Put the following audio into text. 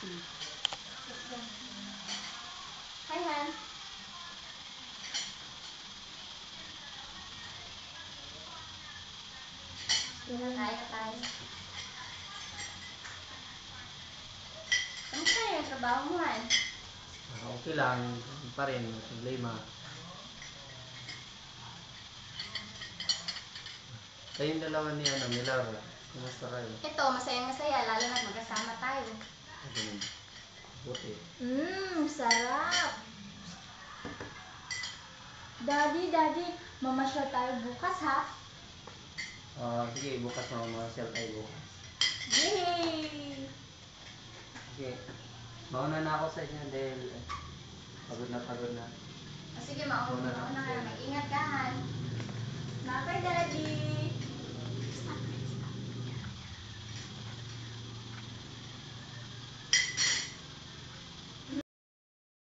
Hi, Han. Kain na tayo. Kamusta yung trabaho mo, Han? Okay lang, pa rin, problema. Kayong dalawa ni Laura, kumusta kayo? Ito, masayang-masaya, lalo na magkasama tayo. Ganun. Buti. Sarap. Daddy, mamasyal tayo bukas, ha? Sige, bukas mamasyal tayo bukas. Yay! Sige, mauna na ako sa inyo dahil pagod na. Sige, mauna ka. Mag-ingat ka, Han. Bye, Daddy.